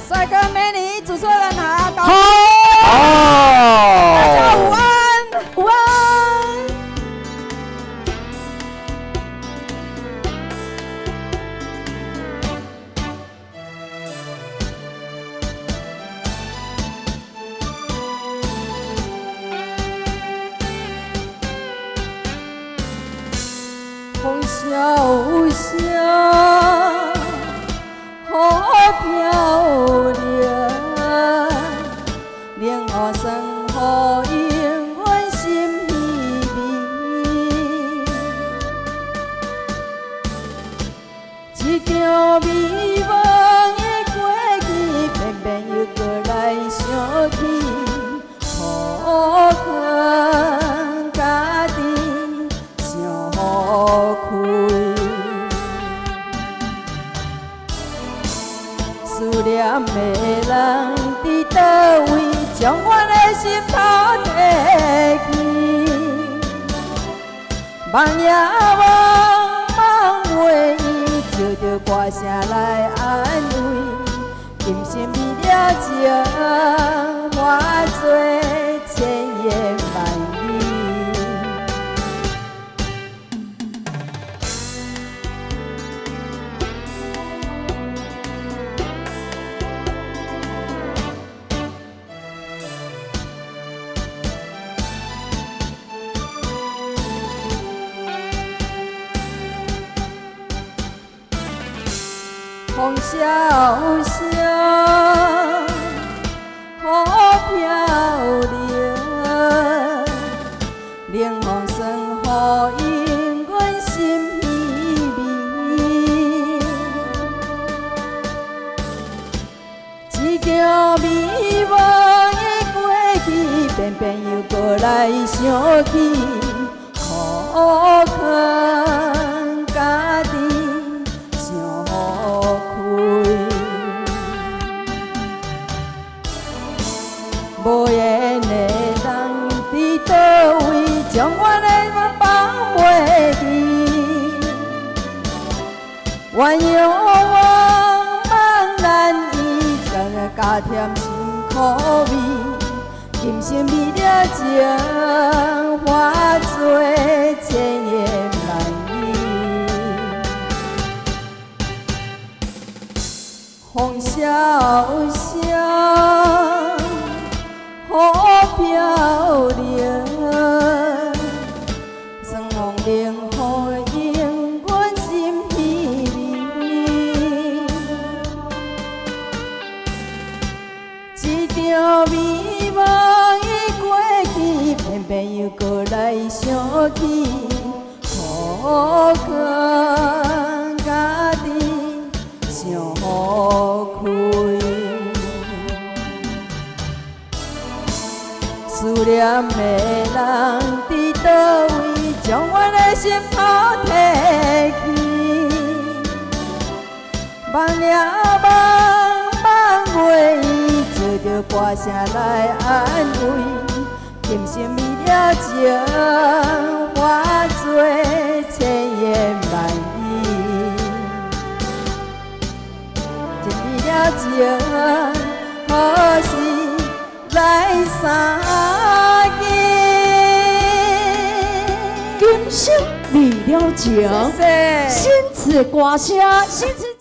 帅哥美女，主持人好，好，大家午安，午安。风萧萧，雨飘零，莲花生好映阮心稀微。一场美梦的过去，偏偏又搁来想起，可恨家己想开。思念的人伫倒位，将阮的心头提去。梦也梦，梦袂伊，就着歌声来安慰。今生为了情，化作千言万语。风萧萧，雨飘零，冷风霜雨映阮心稀微。一场美梦的过去，偏偏又搁来想起，可恨家己。无缘的人伫倒位，将阮的梦放袂记。怨仰望梦难依，加添心苦味。今生为了情，化作千言万语。风萧萧，雨飘零，霜风冷雨映阮心稀微。一场美梦的过去，偏偏又搁来想起，可恨家己想开。思念的人伫倒位，将阮的心头提去。梦也梦，梦袂伊，就着歌声来安慰。今生为了情，化作千言万语。真为了情，何时来相见？今生为了情，谢谢新词歌声，新词。